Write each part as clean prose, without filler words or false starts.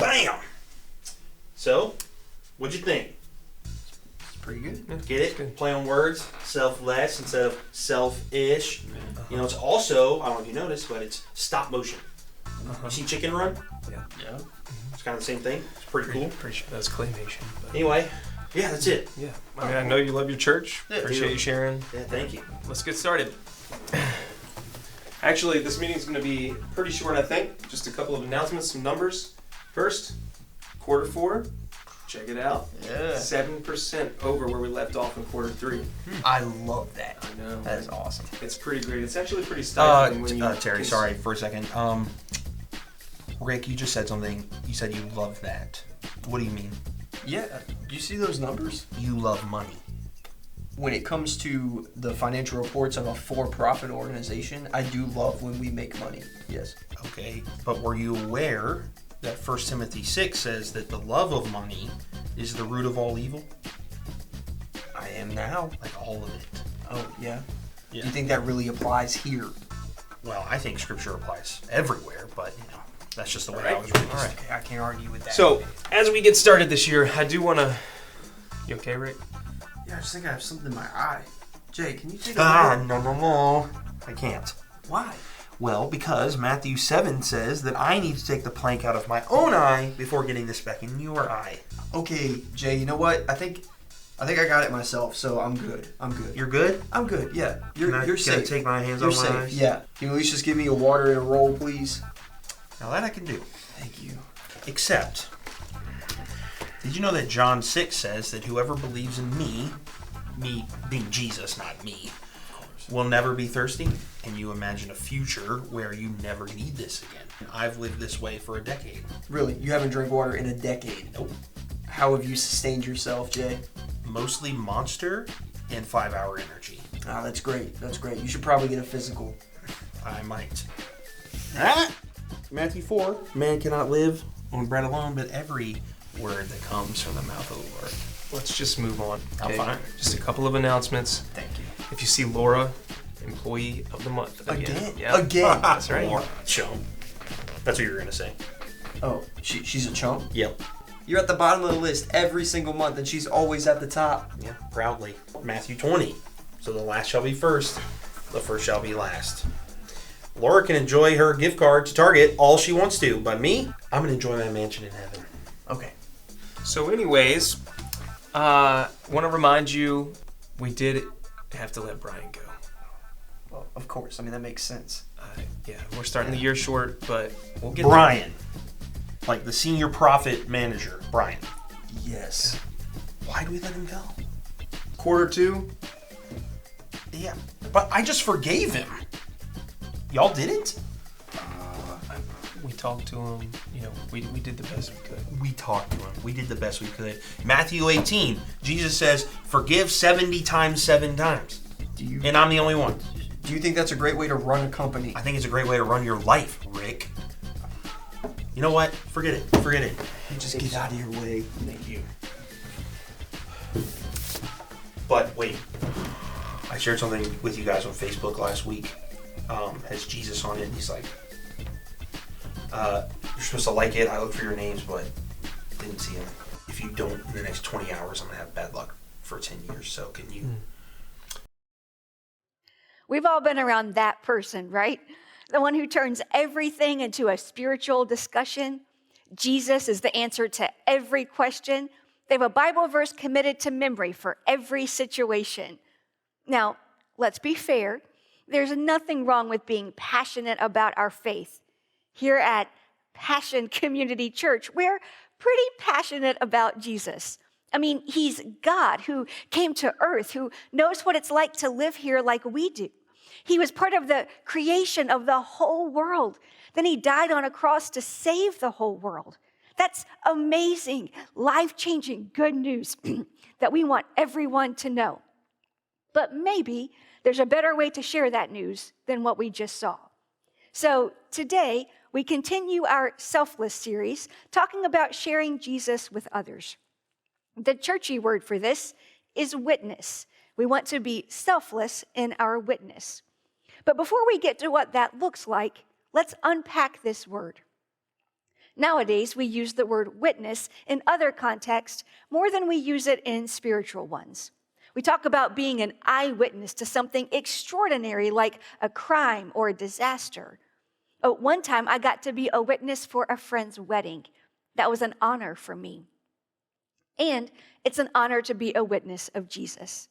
Bam! So, what'd you think? It's pretty good. Yeah, get it? Good. Play on words. Selfless instead of selfish. Uh-huh. You know, it's also, I don't know if you noticed, but it's stop motion. Uh-huh. You see Chicken Run? Yeah. It's kind of the same thing. It's pretty cool. Pretty sure that's claymation. But... Anyway, yeah, that's it. Yeah. I mean, I know you love your church. Yeah, appreciate you sharing. Yeah, thank you. Let's get started. Actually, this meeting's going to be pretty short, I think. Just a couple of announcements, some numbers. First, Q4. Check it out. Yeah. 7% over where we left off in Q3. I love that. I know. That is awesome. It's pretty great. It's actually pretty stifling when you... Terry, sorry for a second. Rick, you just said something. You said you love that. What do you mean? Yeah. Do you see those numbers? You love money. When it comes to the financial reports of a for-profit organization, I do love when we make money. Yes. Okay, but were you aware that 1 Timothy 6 says that the love of money is the root of all evil? I am now. Like all of it. Oh, yeah? Yeah. Do you think that really applies here? Well, I think Scripture applies everywhere, but you know, that's just the way I was raised. All right. Okay, I can't argue with that. So, as we get started this year, I do want to... You okay, Rick? Yeah, I just think I have something in my eye. Jay, can you take a No. I can't. Why? Well, because Matthew 7 says that I need to take the plank out of my own eye before getting the speck in your eye. Okay, Jay, you know what? I think I got it myself, so I'm good. You're good? I'm good, yeah. You're safe. Can I take my hands You're off my safe, eyes? yeah. Can you at least just give me a water and a roll, please? Now that I can do. Thank you. Except, did you know that John 6 says that whoever believes in me being Jesus, not me, will never be thirsty? Can you imagine a future where you never need this again? I've lived this way for a decade. Really? You haven't drank water in a decade? Nope. How have you sustained yourself, Jay? Mostly Monster and 5-Hour Energy. Oh, that's great. That's great. You should probably get a physical. I might. Matthew 4, man cannot live on bread alone, but every word that comes from the mouth of the Lord. Let's just move on. I'm fine. Just a couple of announcements. Thank you. If you see Laura, Employee of the Month. Again? Yeah. Again? That's right. Laura, chump. That's what you were going to say. Oh, she's a chump? Yep. You're at the bottom of the list every single month, and she's always at the top. Yeah, proudly. Matthew 20. So the last shall be first, the first shall be last. Laura can enjoy her gift card to Target all she wants to, but me, I'm going to enjoy my mansion in heaven. Okay. So anyways, want to remind you, we did have to let Brian go. Well, of course. I mean, that makes sense. Yeah, we're starting the year short, but we'll get Brian. Like the senior profit manager, Brian. Yes. Why do we let him go? Q2? Yeah, but I just forgave him. Y'all didn't? We talked to him. You know, we did the best we could. We talked to him. We did the best we could. Matthew 18, Jesus says, forgive 70 times 7 times. And I'm the only one. Do you think that's a great way to run a company? I think it's a great way to run your life, Rick. You know what? Forget it. Forget it. Just get out of your way. Thank you. But wait. I shared something with you guys on Facebook last week. Has Jesus on it. And he's like, you're supposed to like it. I looked for your names, but didn't see them. If you don't, in the next 20 hours, I'm going to have bad luck for 10 years. So can you... We've all been around that person, right? The one who turns everything into a spiritual discussion. Jesus is the answer to every question. They have a Bible verse committed to memory for every situation. Now, let's be fair. There's nothing wrong with being passionate about our faith. Here at Passion Community Church, we're pretty passionate about Jesus. I mean, he's God who came to earth, who knows what it's like to live here like we do. He was part of the creation of the whole world. Then he died on a cross to save the whole world. That's amazing, life-changing good news that we want everyone to know. But maybe there's a better way to share that news than what we just saw. So today, we continue our Selfless series, talking about sharing Jesus with others. The churchy word for this is witness. We want to be selfless in our witness. But before we get to what that looks like, let's unpack this word. Nowadays, we use the word witness in other contexts more than we use it in spiritual ones. We talk about being an eyewitness to something extraordinary like a crime or a disaster. One time, I got to be a witness for a friend's wedding. That was an honor for me. And it's an honor to be a witness of Jesus.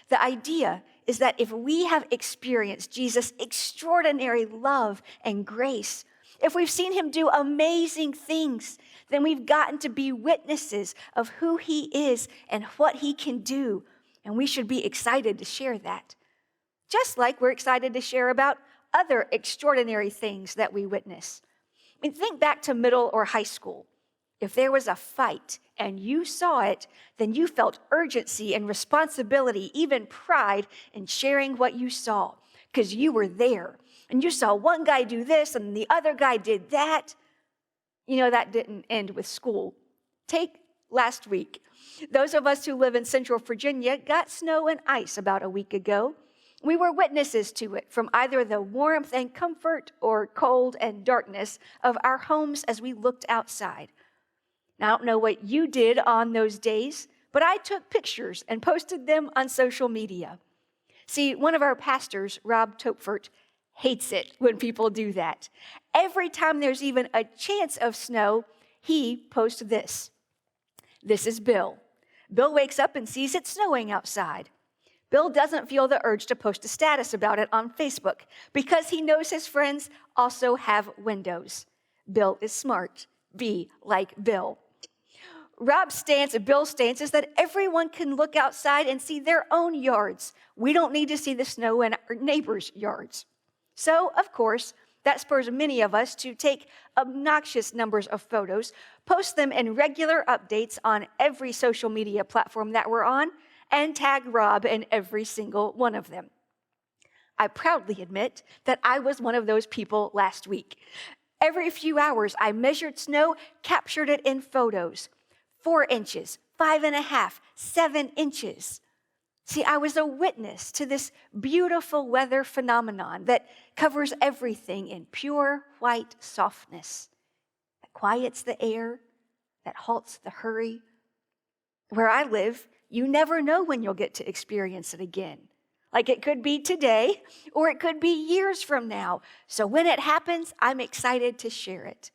The idea is that if we have experienced Jesus' extraordinary love and grace, if we've seen him do amazing things, then we've gotten to be witnesses of who he is and what he can do. And we should be excited to share that. Just like we're excited to share about other extraordinary things that we witness. I mean, think back to middle or high school. If there was a fight and you saw it, then you felt urgency and responsibility, even pride in sharing what you saw, because you were there. And you saw one guy do this and the other guy did that. You know, that didn't end with school. Take last week. Those of us who live in Central Virginia got snow and ice about a week ago. We were witnesses to it from either the warmth and comfort or cold and darkness of our homes as we looked outside. Now, I don't know what you did on those days, but I took pictures and posted them on social media. See, one of our pastors, Rob Topfert, hates it when people do that. Every time there's even a chance of snow, he posts this. This is Bill. Bill wakes up and sees it snowing outside. Bill doesn't feel the urge to post a status about it on Facebook because he knows his friends also have windows. Bill is smart. Be like Bill. Bill's stance is that everyone can look outside and see their own yards. We don't need to see the snow in our neighbors' yards. So, of course, that spurs many of us to take obnoxious numbers of photos, post them in regular updates on every social media platform that we're on, and tag Rob in every single one of them. I proudly admit that I was one of those people last week. Every few hours, I measured snow, captured it in photos. 4 inches, 5.5, 7 inches. See, I was a witness to this beautiful weather phenomenon that covers everything in pure white softness, that quiets the air, that halts the hurry. Where I live, you never know when you'll get to experience it again. Like it could be today, or it could be years from now. So when it happens, I'm excited to share it.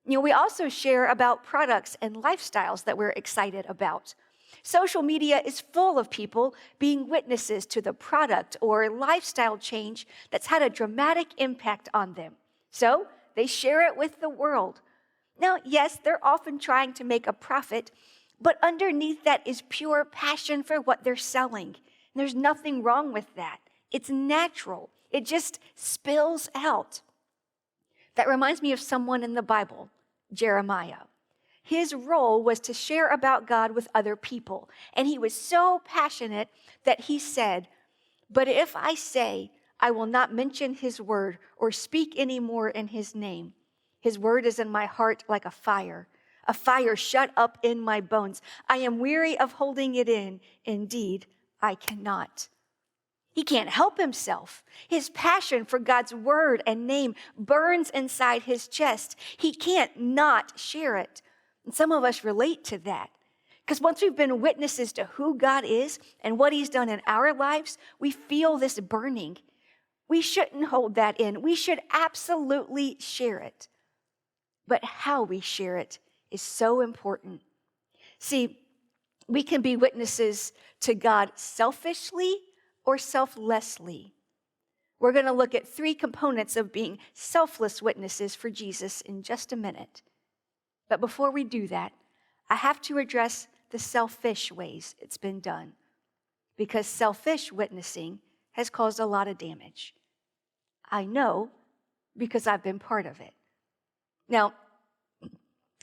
You know, we also share about products and lifestyles that we're excited about. Social media is full of people being witnesses to the product or lifestyle change that's had a dramatic impact on them. So they share it with the world. Now, yes, they're often trying to make a profit, but underneath that is pure passion for what they're selling. And there's nothing wrong with that. It's natural. It just spills out. That reminds me of someone in the Bible, Jeremiah. His role was to share about God with other people. And he was so passionate that he said, "But if I say I will not mention his word or speak any more in his name, his word is in my heart like a fire shut up in my bones. I am weary of holding it in. Indeed, I cannot." He can't help himself. His passion for God's word and name burns inside his chest. He can't not share it. And some of us relate to that. Because once we've been witnesses to who God is and what he's done in our lives, we feel this burning. We shouldn't hold that in. We should absolutely share it. But how we share it is so important. See, we can be witnesses to God selfishly or selflessly. We're going to look at 3 components of being selfless witnesses for Jesus in just a minute. But before we do that, I have to address the selfish ways it's been done, because selfish witnessing has caused a lot of damage. I know because I've been part of it. Now,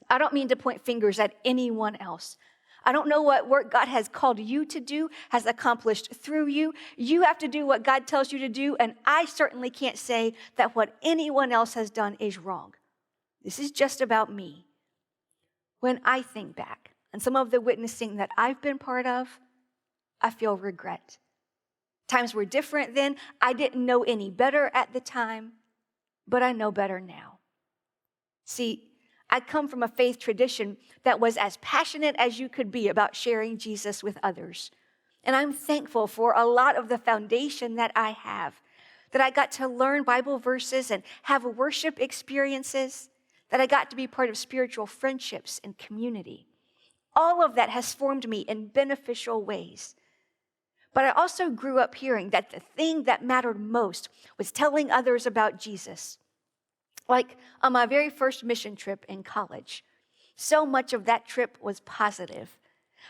I don't mean to point fingers at anyone else. I don't know what work God has called you to do, has accomplished through you. You have to do what God tells you to do, and I certainly can't say that what anyone else has done is wrong. This is just about me. When I think back on some of the witnessing that I've been part of, I feel regret. Times were different then. I didn't know any better at the time, but I know better now. See, I come from a faith tradition that was as passionate as you could be about sharing Jesus with others. And I'm thankful for a lot of the foundation that I have, that I got to learn Bible verses and have worship experiences, that I got to be part of spiritual friendships and community. All of that has formed me in beneficial ways. But I also grew up hearing that the thing that mattered most was telling others about Jesus. Like on my very first mission trip in college, so much of that trip was positive.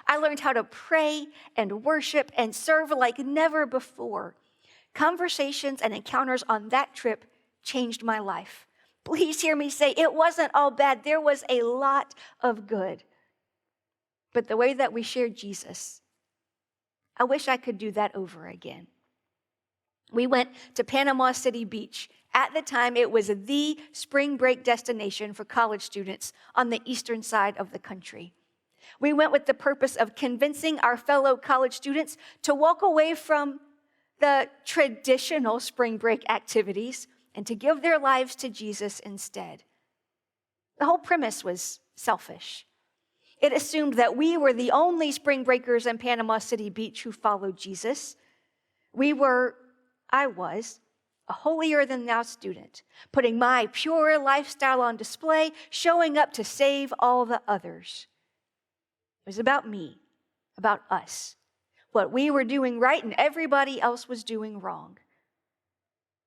I learned how to pray and worship and serve like never before. Conversations and encounters on that trip changed my life. Please hear me say it wasn't all bad. There was a lot of good. But the way that we shared Jesus, I wish I could do that over again. We went to Panama City Beach. At the time, it was the spring break destination for college students on the eastern side of the country. We went with the purpose of convincing our fellow college students to walk away from the traditional spring break activities and to give their lives to Jesus instead. The whole premise was selfish. It assumed that we were the only spring breakers in Panama City Beach who followed Jesus. I was, a holier-than-thou student, putting my pure lifestyle on display, showing up to save all the others. It was about me, about us, what we were doing right and everybody else was doing wrong.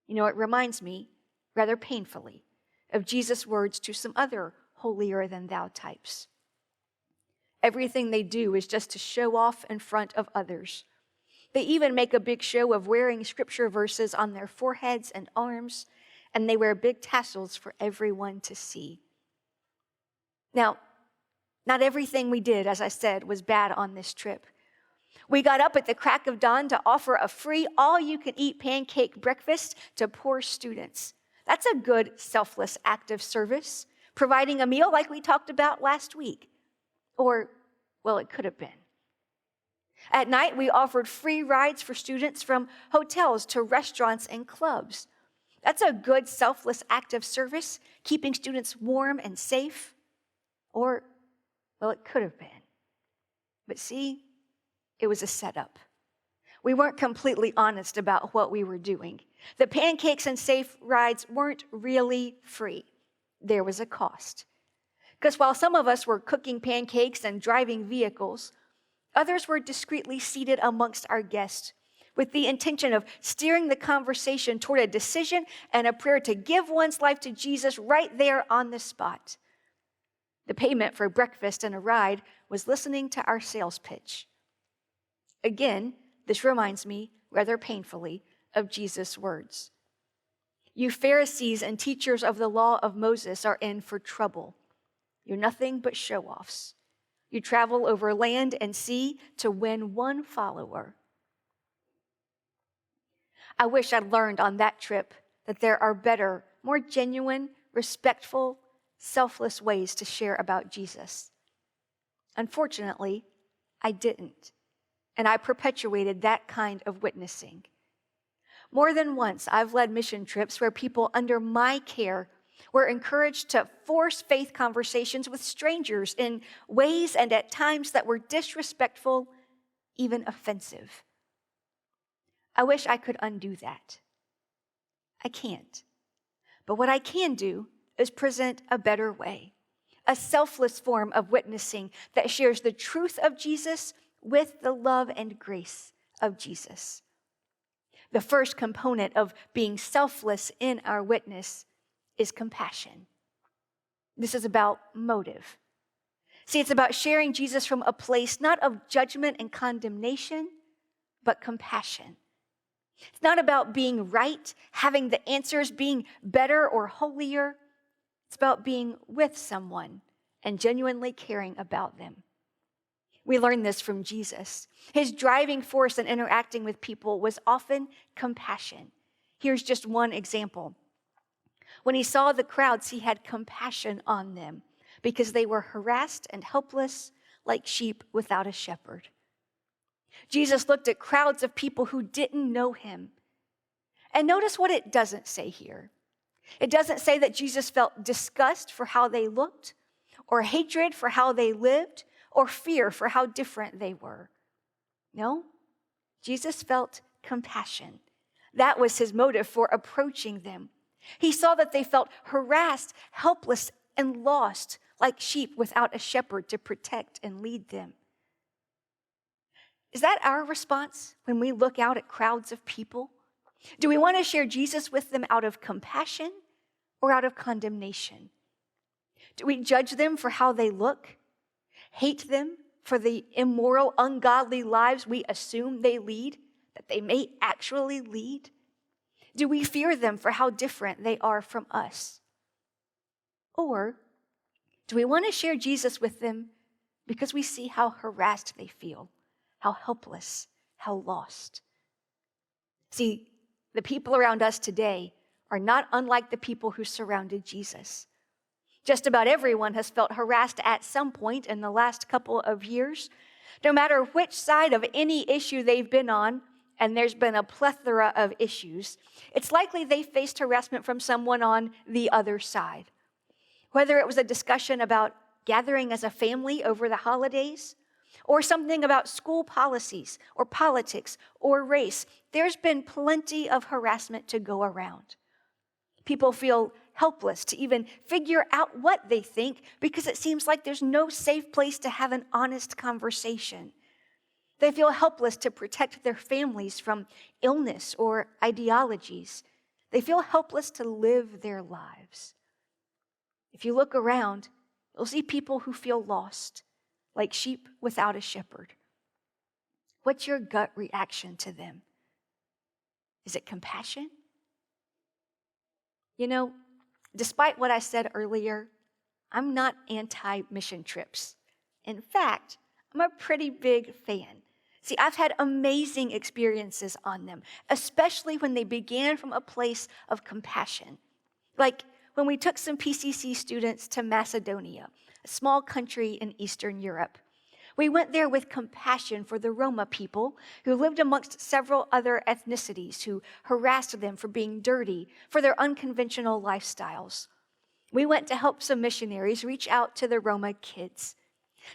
You know, it reminds me, rather painfully, of Jesus' words to some other holier-than-thou types. Everything they do is just to show off in front of others. They even make a big show of wearing scripture verses on their foreheads and arms, and they wear big tassels for everyone to see. Now, not everything we did, as I said, was bad on this trip. We got up at the crack of dawn to offer a free all-you-can-eat pancake breakfast to poor students. That's a good, selfless act of service, providing a meal like we talked about last week. Or, well, it could have been. At night, we offered free rides for students from hotels to restaurants and clubs. That's a good, selfless act of service, keeping students warm and safe. Or, well, it could have been. But see, it was a setup. We weren't completely honest about what we were doing. The pancakes and safe rides weren't really free. There was a cost. Because while some of us were cooking pancakes and driving vehicles, others were discreetly seated amongst our guests with the intention of steering the conversation toward a decision and a prayer to give one's life to Jesus right there on the spot. The payment for breakfast and a ride was listening to our sales pitch. Again, this reminds me, rather painfully, of Jesus' words. You Pharisees and teachers of the law of Moses are in for trouble. You're nothing but show-offs. You travel over land and sea to win one follower. I wish I'd learned on that trip that there are better, more genuine, respectful, selfless ways to share about Jesus. Unfortunately, I didn't, and I perpetuated that kind of witnessing. More than once, I've led mission trips where people under my care were encouraged to force faith conversations with strangers in ways and at times that were disrespectful, even offensive. I wish I could undo that. I can't. But what I can do is present a better way, a selfless form of witnessing that shares the truth of Jesus with the love and grace of Jesus. The first component of being selfless in our witness is compassion. This is about motive. See, it's about sharing Jesus from a place not of judgment and condemnation, but compassion. It's not about being right, having the answers, being better or holier. It's about being with someone and genuinely caring about them. We learn this from Jesus. His driving force in interacting with people was often compassion. Here's just one example. When he saw the crowds, he had compassion on them because they were harassed and helpless like sheep without a shepherd. Jesus looked at crowds of people who didn't know him. And notice what it doesn't say here. It doesn't say that Jesus felt disgust for how they looked or hatred for how they lived, or fear for how different they were. No, Jesus felt compassion. That was his motive for approaching them. He saw that they felt harassed, helpless, and lost, like sheep without a shepherd to protect and lead them. Is that our response when we look out at crowds of people? Do we want to share Jesus with them out of compassion or out of condemnation? Do we judge them for how they look? Hate them for the immoral, ungodly lives we assume they lead, that they may actually lead? Do we fear them for how different they are from us? Or do we want to share Jesus with them because we see how harassed they feel, how helpless, how lost? See, the people around us today are not unlike the people who surrounded Jesus. Just about everyone has felt harassed at some point in the last couple of years, no matter which side of any issue they've been on, and there's been a plethora of issues. It's likely they faced harassment from someone on the other side. Whether it was a discussion about gathering as a family over the holidays, or something about school policies, or politics, or race, there's been plenty of harassment to go around. People feel helpless to even figure out what they think because it seems like there's no safe place to have an honest conversation. They feel helpless to protect their families from illness or ideologies. They feel helpless to live their lives. If you look around, you'll see people who feel lost, like sheep without a shepherd. What's your gut reaction to them? Is it compassion? You know, despite what I said earlier, I'm not anti-mission trips. In fact, I'm a pretty big fan. See, I've had amazing experiences on them, especially when they began from a place of compassion. Like when we took some PCC students to Macedonia, a small country in Eastern Europe. We went there with compassion for the Roma people who lived amongst several other ethnicities who harassed them for being dirty, for their unconventional lifestyles. We went to help some missionaries reach out to the Roma kids.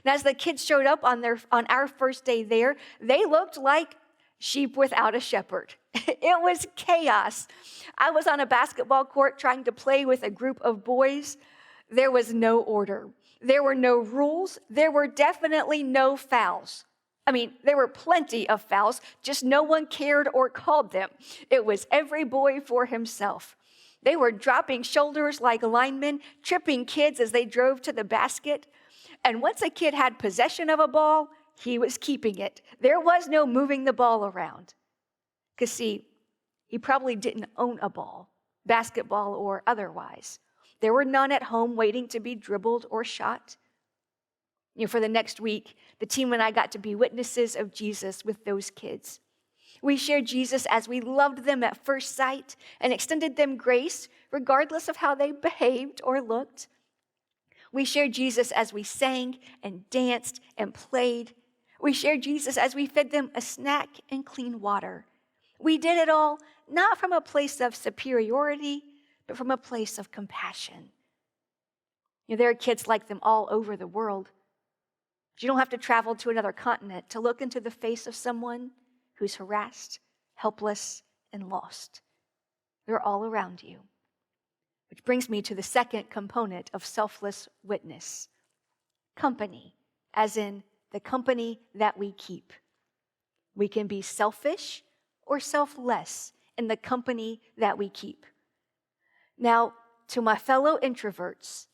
And as the kids showed up on our first day there, they looked like sheep without a shepherd. It was chaos. I was on a basketball court trying to play with a group of boys. There was no order. There were no rules. There were definitely no fouls. I mean, there were plenty of fouls, just no one cared or called them. It was every boy for himself. They were dropping shoulders like linemen, tripping kids as they drove to the basket. And once a kid had possession of a ball, he was keeping it. There was no moving the ball around. Because see, he probably didn't own a ball, basketball or otherwise. There were none at home waiting to be dribbled or shot. For the next week, the team and I got to be witnesses of Jesus with those kids. We shared Jesus as we loved them at first sight and extended them grace regardless of how they behaved or looked. We shared Jesus as we sang and danced and played. We shared Jesus as we fed them a snack and clean water. We did it all not from a place of superiority, but from a place of compassion. There are kids like them all over the world. You don't have to travel to another continent to look into the face of someone who's harassed, helpless, and lost. They're all around you. Which brings me to the second component of selfless witness. Company, as in the company that we keep. We can be selfish or selfless in the company that we keep. Now, to my fellow introverts,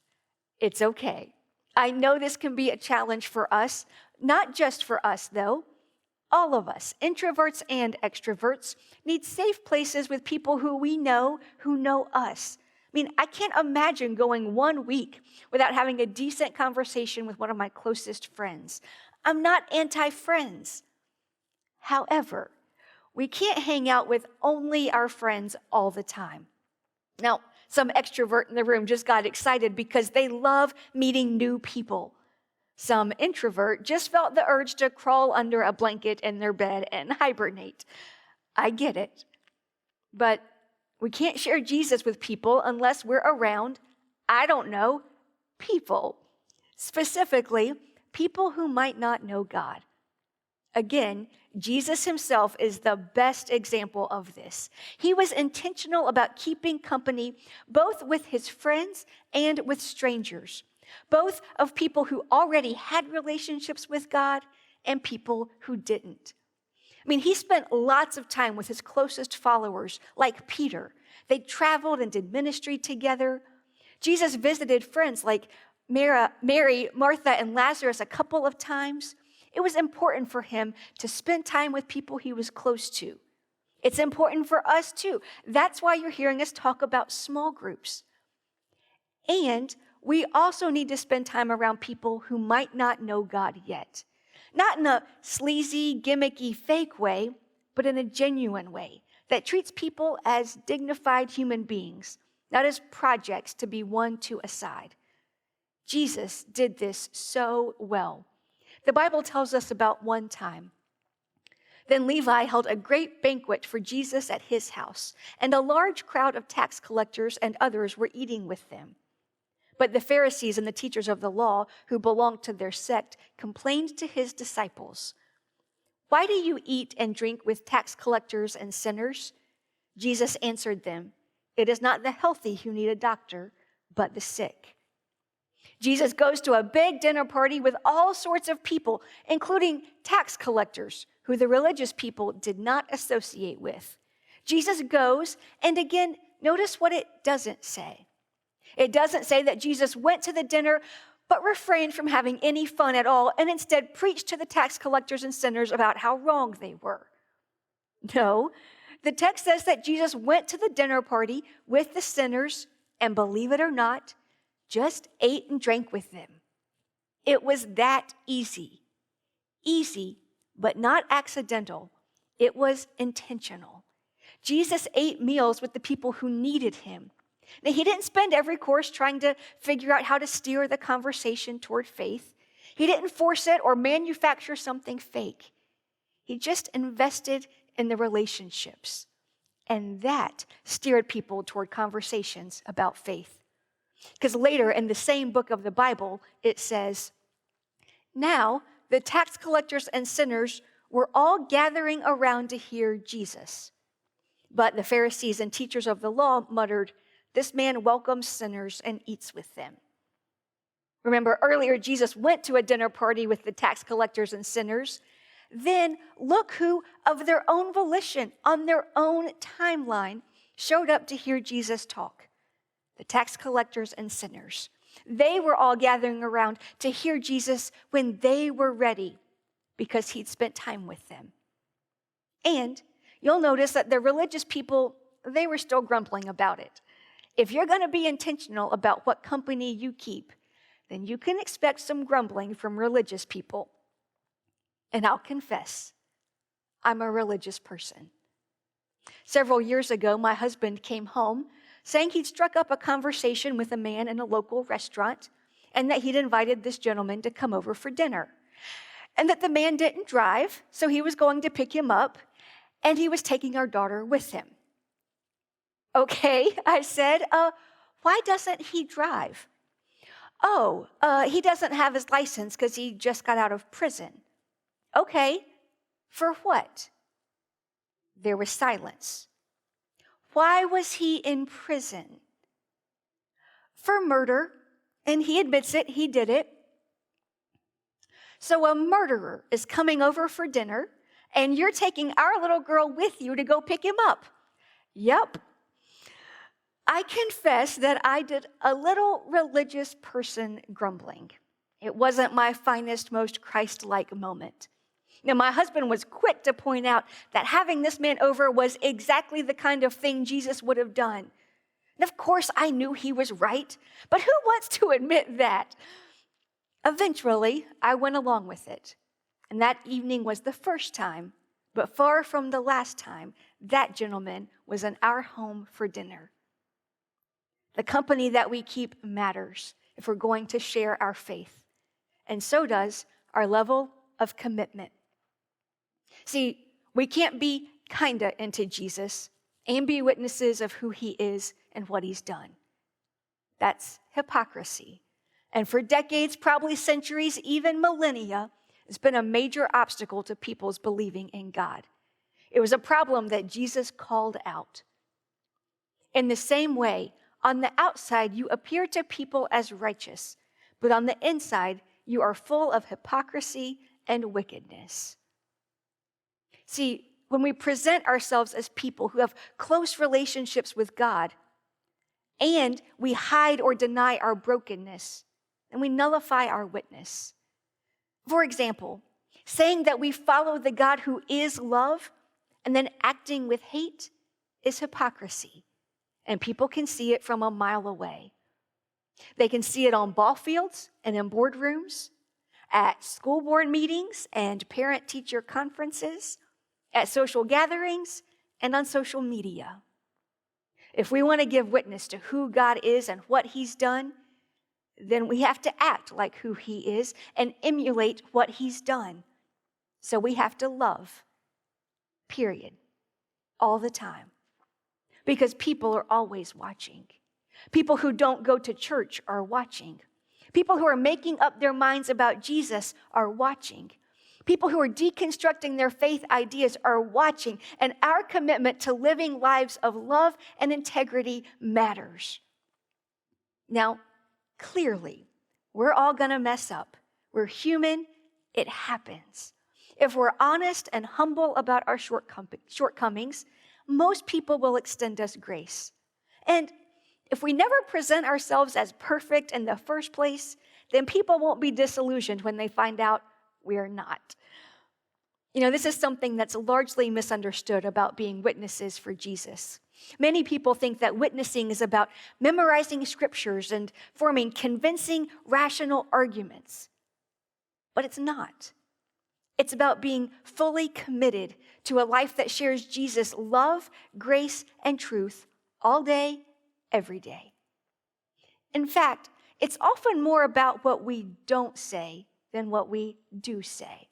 it's okay. I know this can be a challenge for us, not just for us though. All of us, introverts and extroverts, need safe places with people who we know, who know us. I can't imagine going 1 week without having a decent conversation with one of my closest friends. I'm not anti-friends. However, we can't hang out with only our friends all the time. Now, some extrovert in the room just got excited because they love meeting new people. Some introvert just felt the urge to crawl under a blanket in their bed and hibernate. I get it. But we can't share Jesus with people unless we're around, I don't know, people. Specifically, people who might not know God. Again, Jesus himself is the best example of this. He was intentional about keeping company both with his friends and with strangers, both of people who already had relationships with God and people who didn't. I mean, he spent lots of time with his closest followers, like Peter. They traveled and did ministry together. Jesus visited friends like Mary, Martha, and Lazarus a couple of times. It was important for him to spend time with people he was close to. It's important for us too. That's why you're hearing us talk about small groups. And we also need to spend time around people who might not know God yet. Not in a sleazy, gimmicky, fake way, but in a genuine way that treats people as dignified human beings, not as projects to be won to a side. Jesus did this so well. The Bible tells us about one time. Then Levi held a great banquet for Jesus at his house, and a large crowd of tax collectors and others were eating with them. But the Pharisees and the teachers of the law, who belonged to their sect, complained to his disciples, "Why do you eat and drink with tax collectors and sinners?" Jesus answered them, "It is not the healthy who need a doctor, but the sick." Jesus goes to a big dinner party with all sorts of people, including tax collectors, who the religious people did not associate with. Jesus goes, and again, notice what it doesn't say. It doesn't say that Jesus went to the dinner, but refrained from having any fun at all, and instead preached to the tax collectors and sinners about how wrong they were. No, the text says that Jesus went to the dinner party with the sinners, and believe it or not, just ate and drank with them. It was that easy. Easy, but not accidental. It was intentional. Jesus ate meals with the people who needed him. Now, he didn't spend every course trying to figure out how to steer the conversation toward faith. He didn't force it or manufacture something fake. He just invested in the relationships. And that steered people toward conversations about faith. Because later in the same book of the Bible, it says, "Now the tax collectors and sinners were all gathering around to hear Jesus. But the Pharisees and teachers of the law muttered, 'This man welcomes sinners and eats with them.'" Remember, earlier Jesus went to a dinner party with the tax collectors and sinners. Then look who, of their own volition, on their own timeline, showed up to hear Jesus talk. The tax collectors and sinners. They were all gathering around to hear Jesus when they were ready because he'd spent time with them. And you'll notice that the religious people, they were still grumbling about it. If you're going to be intentional about what company you keep, then you can expect some grumbling from religious people. And I'll confess, I'm a religious person. Several years ago, my husband came home saying he'd struck up a conversation with a man in a local restaurant and that he'd invited this gentleman to come over for dinner. And that the man didn't drive, so he was going to pick him up, and he was taking our daughter with him. "Okay," I said, "why doesn't he drive?" "Oh, he doesn't have his license because he just got out of prison." "Okay, for what?" There was silence. "Why was he in prison?" "For murder, and he admits it, he did it." "So a murderer is coming over for dinner, and you're taking our little girl with you to go pick him up?" "Yep." I confess that I did a little religious person grumbling. It wasn't my finest, most Christ-like moment. Now, my husband was quick to point out that having this man over was exactly the kind of thing Jesus would have done. And of course, I knew he was right, but who wants to admit that? Eventually, I went along with it. And that evening was the first time, but far from the last time, that gentleman was in our home for dinner. The company that we keep matters if we're going to share our faith. And so does our level of commitment. See, we can't be kinda into Jesus and be witnesses of who he is and what he's done. That's hypocrisy. And for decades, probably centuries, even millennia, it's been a major obstacle to people's believing in God. It was a problem that Jesus called out. In the same way, on the outside, you appear to people as righteous, but on the inside, you are full of hypocrisy and wickedness. See, when we present ourselves as people who have close relationships with God, and we hide or deny our brokenness, and we nullify our witness. For example, saying that we follow the God who is love, and then acting with hate is hypocrisy, and people can see it from a mile away. They can see it on ball fields and in boardrooms, at school board meetings and parent-teacher conferences, at social gatherings, and on social media. If we want to give witness to who God is and what he's done, then we have to act like who he is and emulate what he's done. So we have to love, period, all the time. Because people are always watching. People who don't go to church are watching. People who are making up their minds about Jesus are watching. People who are deconstructing their faith ideas are watching, and our commitment to living lives of love and integrity matters. Now, clearly, we're all going to mess up. We're human. It happens. If we're honest and humble about our shortcomings, most people will extend us grace. And if we never present ourselves as perfect in the first place, then people won't be disillusioned when they find out we're not. You know, this is something that's largely misunderstood about being witnesses for Jesus. Many people think that witnessing is about memorizing scriptures and forming convincing, rational arguments. But it's not. It's about being fully committed to a life that shares Jesus' love, grace, and truth all day, every day. In fact, it's often more about what we don't say than what we do say.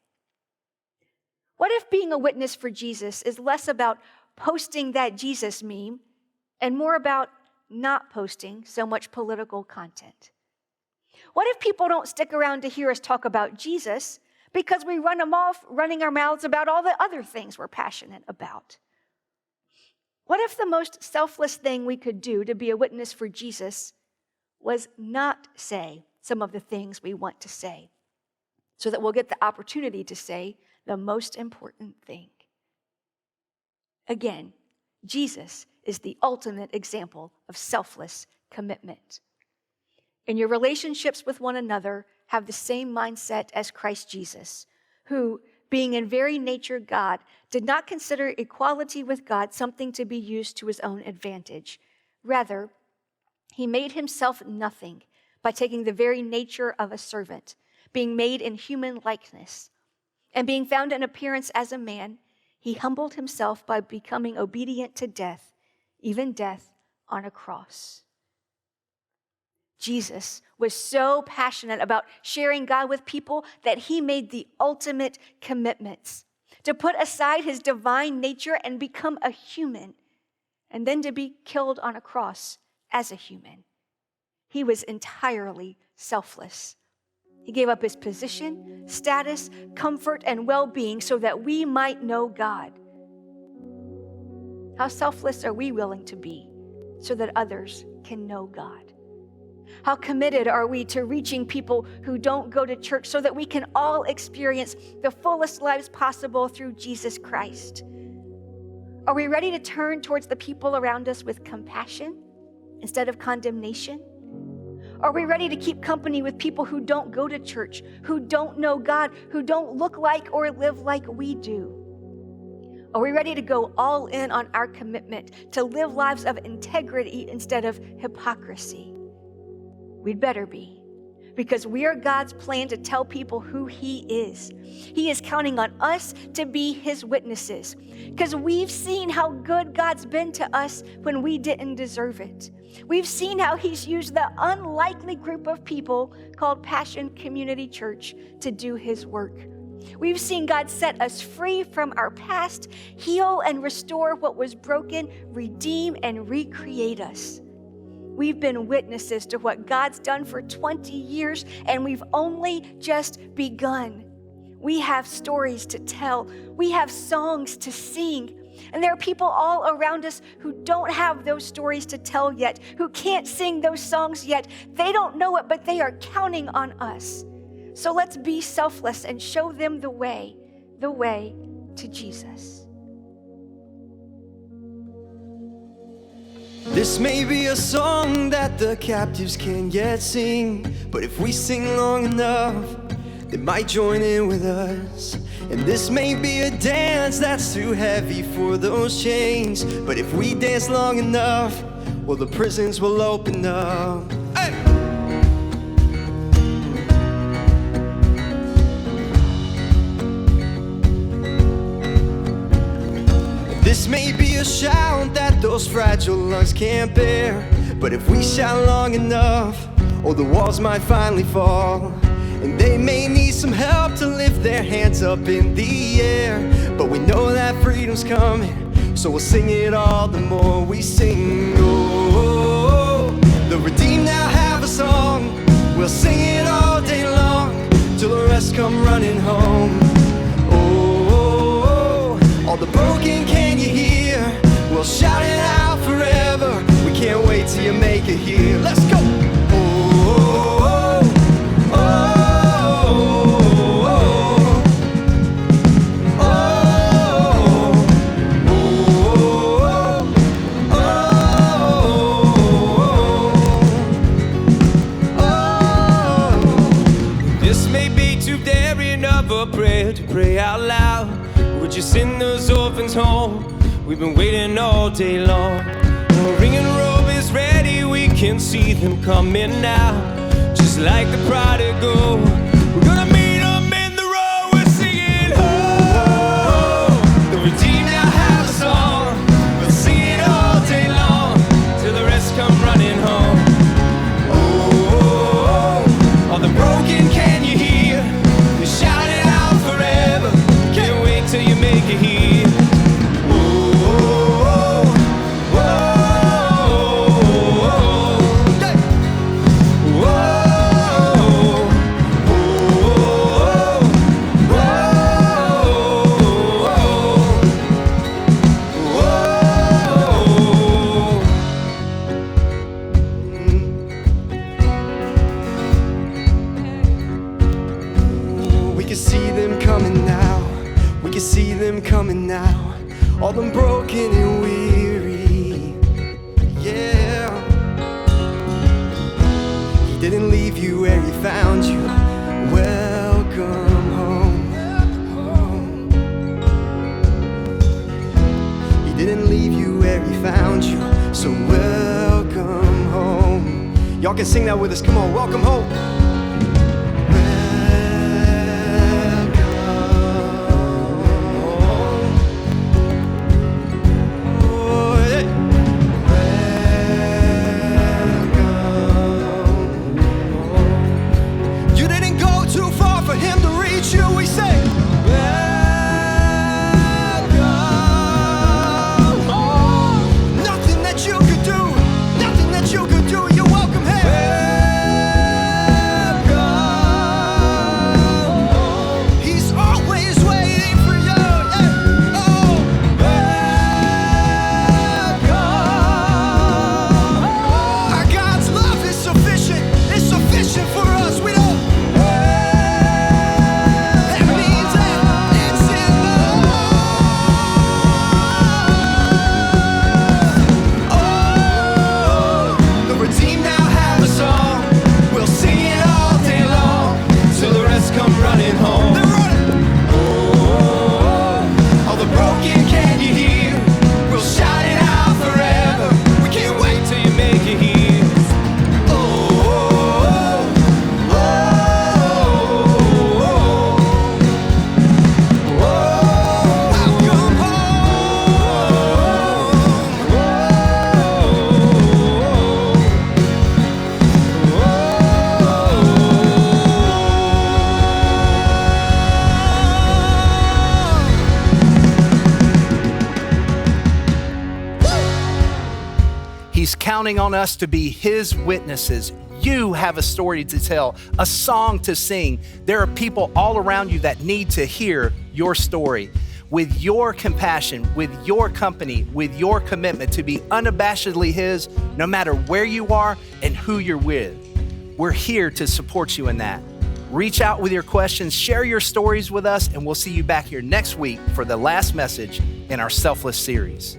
What if being a witness for Jesus is less about posting that Jesus meme and more about not posting so much political content? What if people don't stick around to hear us talk about Jesus because we run them off running our mouths about all the other things we're passionate about? What if the most selfless thing we could do to be a witness for Jesus was not say some of the things we want to say, so that we'll get the opportunity to say the most important thing? Again, Jesus is the ultimate example of selfless commitment. In your relationships with one another, have the same mindset as Christ Jesus, who, being in very nature God, did not consider equality with God something to be used to his own advantage. Rather, he made himself nothing by taking the very nature of a servant, being made in human likeness. And being found in appearance as a man, he humbled himself by becoming obedient to death, even death on a cross. Jesus was so passionate about sharing God with people that he made the ultimate commitments to put aside his divine nature and become a human, and then to be killed on a cross as a human. He was entirely selfless. He gave up his position, status, comfort, and well-being so that we might know God. How selfless are we willing to be so that others can know God? How committed are we to reaching people who don't go to church so that we can all experience the fullest lives possible through Jesus Christ? Are we ready to turn towards the people around us with compassion instead of condemnation? Are we ready to keep company with people who don't go to church, who don't know God, who don't look like or live like we do? Are we ready to go all in on our commitment to live lives of integrity instead of hypocrisy? We'd better be, because we are God's plan to tell people who he is. He is counting on us to be his witnesses, because we've seen how good God's been to us when we didn't deserve it. We've seen how he's used the unlikely group of people called Passion Community Church to do his work. We've seen God set us free from our past, heal and restore what was broken, redeem and recreate us. We've been witnesses to what God's done for 20 years, and we've only just begun. We have stories to tell. We have songs to sing. And there are people all around us who don't have those stories to tell yet, who can't sing those songs yet. They don't know it, but they are counting on us. So let's be selfless and show them the way to Jesus. This may be a song that the captives can't yet sing, but if we sing long enough, they might join in with us. And this may be a dance that's too heavy for those chains, but if we dance long enough, well, the prisons will open up. Hey! This may be a shout that those fragile lungs can't bear, but if we shout long enough, oh, the walls might finally fall. And they may need some help to lift their hands up in the air, but we know that freedom's coming, so we'll sing it all the more we sing. Oh, the redeemed now have a song. We'll sing it all day long till the rest come running home. Oh, all the broken can you hear? We'll shout it out forever. We can't wait till you make it here. Let's go. To pray out loud, would you send those orphans home? We've been waiting all day long. When the ring and robe is ready, we can see them coming now, just like the prodigal. We're gonna meet them in the road. We're singing, oh, the redeemed now have a song. We'll sing it all day long till the rest come running home. Oh, all the broken can you hear? They shout it out forever. Can't wait till you make it here. Coming now, all them broken and weary. Yeah, he didn't leave you where he found you. Welcome home. He didn't leave you where he found you, so welcome home. Y'all can sing that with us. Come on, welcome home. counting on us to be his witnesses. You have a story to tell, a song to sing. There are people all around you that need to hear your story. With your compassion, with your company, with your commitment to be unabashedly his, no matter where you are and who you're with. We're here to support you in that. Reach out with your questions, share your stories with us, and we'll see you back here next week for the last message in our Selfless series.